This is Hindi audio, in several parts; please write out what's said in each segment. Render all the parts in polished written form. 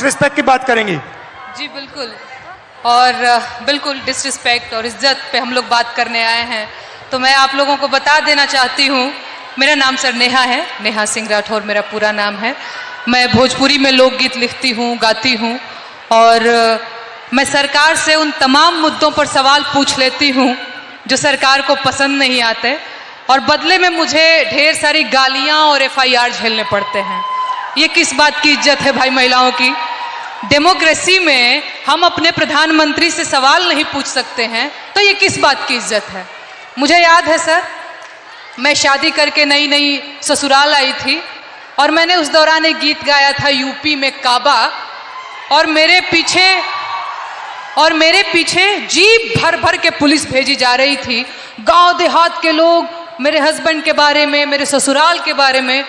रिस्पेक्ट की बात करेंगी। जी बिल्कुल, और बिल्कुल डिसरिस्पेक्ट और इज्जत पे हम लोग बात करने आए हैं। तो मैं आप लोगों को बता देना चाहती हूँ, मेरा नाम सर नेहा है, नेहा सिंह राठौर मेरा पूरा नाम है। मैं भोजपुरी में लोकगीत लिखती हूँ, गाती हूँ, और मैं सरकार से उन तमाम मुद्दों पर सवाल पूछ लेती हूँ जो सरकार को पसंद नहीं आते, और बदले में मुझे ढेर सारी गालियाँ और FIR झेलने पड़ते हैं। ये किस बात की इज्जत है भाई महिलाओं की? डेमोक्रेसी में हम अपने प्रधानमंत्री से सवाल नहीं पूछ सकते हैं, तो ये किस बात की इज्जत है? मुझे याद है सर, मैं शादी करके नई नई ससुराल आई थी, और मैंने उस दौरान एक गीत गाया था यूपी में काबा, और मेरे पीछे जीप भर भर के पुलिस भेजी जा रही थी। गांव देहात के लोग मेरे हस्बैंड के बारे में, मेरे ससुराल के बारे में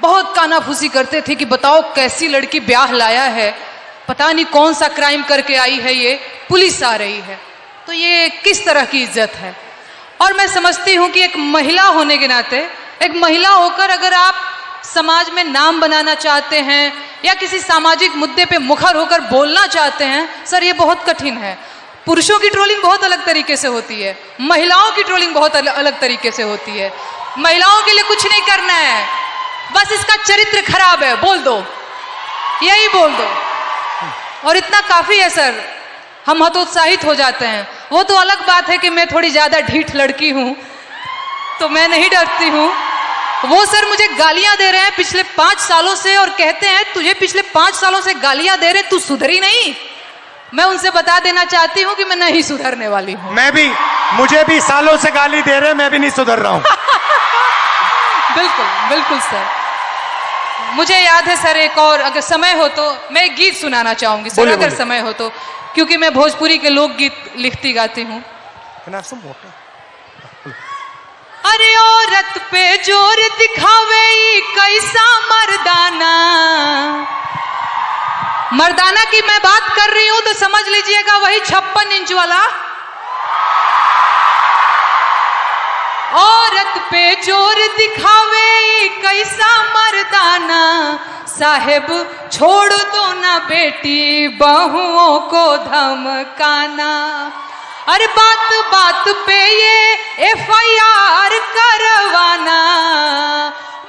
बहुत कानाफूसी करते थे कि बताओ कैसी लड़की ब्याह लाया है, पता नहीं कौन सा क्राइम करके आई है, ये पुलिस आ रही है। तो ये किस तरह की इज्जत है? और मैं समझती हूँ कि एक महिला होने के नाते, एक महिला होकर अगर आप समाज में नाम बनाना चाहते हैं या किसी सामाजिक मुद्दे पे मुखर होकर बोलना चाहते हैं, सर ये बहुत कठिन है। पुरुषों की ट्रोलिंग बहुत अलग तरीके से होती है, महिलाओं की ट्रोलिंग बहुत अलग तरीके से होती है। महिलाओं के लिए कुछ नहीं करना है, बस इसका चरित्र खराब है बोल दो, यही बोल दो, और इतना काफी है सर, हम हतोत्साहित हो जाते हैं। वो तो अलग बात है कि मैं थोड़ी ज्यादा ढीठ लड़की हूं, तो मैं नहीं डरती हूं। वो सर मुझे गालियां दे रहे हैं पिछले 5 सालों से, और कहते हैं तुझे पिछले 5 सालों से गालियां दे रहे, तू सुधरी नहीं। मैं उनसे बता देना चाहती हूं कि मैं नहीं सुधरने वाली हूं। मुझे भी सालों से गाली दे रहे, मैं भी नहीं सुधर रहा हूं। बिल्कुल बिल्कुल सर। मुझे याद है सर, एक और अगर समय हो तो मैं एक गीत सुनाना चाहूंगी सर, अगर समय हो तो, क्योंकि मैं भोजपुरी के लोकगीत लिखती गाती हूँ। अरे औरत पे जोर दिखावे कैसा मर्दाना, मर्दाना की मैं बात कर रही हूं तो समझ लीजिएगा वही 56 इंच वाला। औरत पे जोर दिखावे कैसा मर्दाना, साहेब छोड़ दो ना बेटी बहुओं को धमकाना। अरे बात बात पे ये FIR करवाना,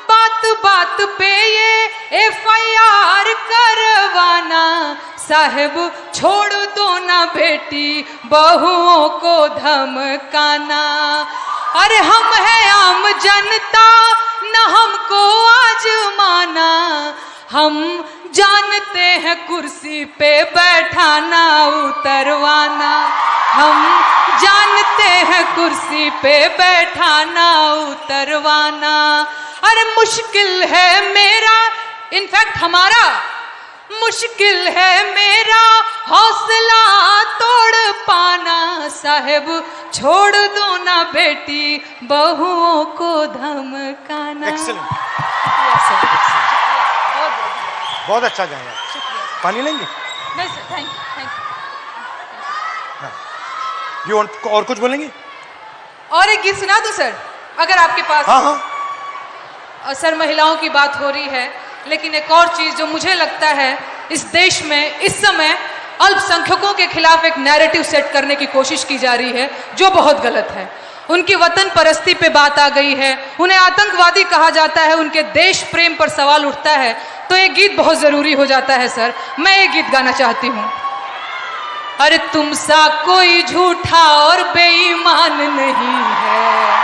बात बात पे ये FIR करवाना, साहेब छोड़ दो ना बेटी बहुओं को धमकाना। अरे हम हैं आम जनता, न हमको आजमाना, हम जानते हैं कुर्सी पे बैठाना उतरवाना, हम जानते हैं कुर्सी पे बैठाना उतरवाना। अरे मुश्किल है मेरा, इनफैक्ट हमारा मुश्किल है मेरा हौसला तोड़ पाना, साहेब छोड़ दो ना बेटी बहुओं को धमकाना। बहुत अच्छा गाया। पानी लेंगे? नहीं सर, थैंक यू। और कुछ बोलेंगे? और एक गीत सुना दो सर, अगर आपके पास। हाँ। सर महिलाओं की बात हो रही है, लेकिन एक और चीज जो मुझे लगता है इस देश में इस समय अल्पसंख्यकों के खिलाफ एक नैरेटिव सेट करने की कोशिश की जा रही है, जो बहुत गलत है। उनकी वतन परस्ती पे बात आ गई है, उन्हें आतंकवादी कहा जाता है, उनके देश प्रेम पर सवाल उठता है, तो एक गीत बहुत जरूरी हो जाता है सर। मैं एक गीत गाना चाहती हूँ। अरे तुम सा कोई झूठा और बेईमान नहीं है।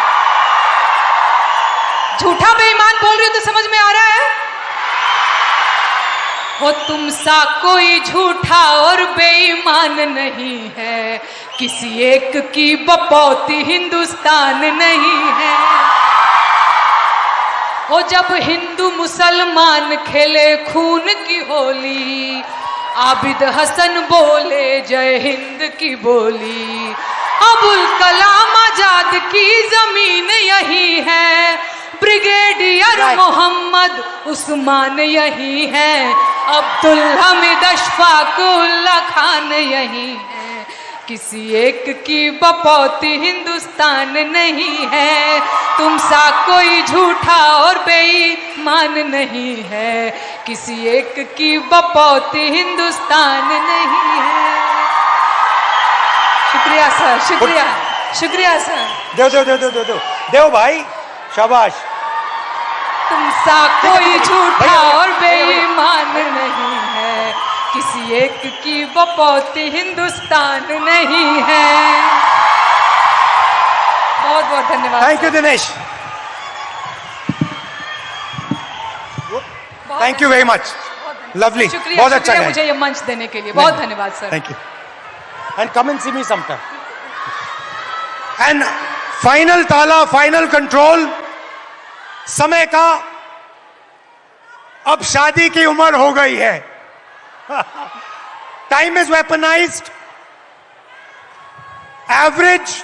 झूठा बेईमान बोल रही हो तो समझ में आ रहा है? हो तुम सा कोई झूठा और बेईमान नहीं है, किसी एक की बपौती हिंदुस्तान नहीं है। हो जब हिंदू मुसलमान खेले खून की होली, आबिद हसन बोले जय हिंद की बोली। अबुल कलाम आजाद की जमीन यही है, ब्रिगेडियर मोहम्मद उस्मान यही है, अब्दुल हमीद अशफाक उल्ला खान यही है, किसी एक की बपौती हिंदुस्तान नहीं है, तुम सा कोई झूठा और बेईमान नहीं है, किसी एक की बपौती हिंदुस्तान नहीं है। शुक्रिया सर, शुक्रिया, शुक्रिया सर। देव भाई, शाबाश। तुम सा कोई झूठा और बेईमान नहीं है, किसी एक की बपौती हिंदुस्तान नहीं है। बहुत बहुत धन्यवाद। Thank you Dinesh, thank you very much, lovely, शुक्रिया, बहुत अच्छा शुक्रिया है मुझे ये मंच देने के लिए, बहुत धन्यवाद sir. Thank you and come and see me sometime. And final ताला, फाइनल कंट्रोल, समय का। अब शादी की उम्र हो गई है। Time is weaponised. एवरेज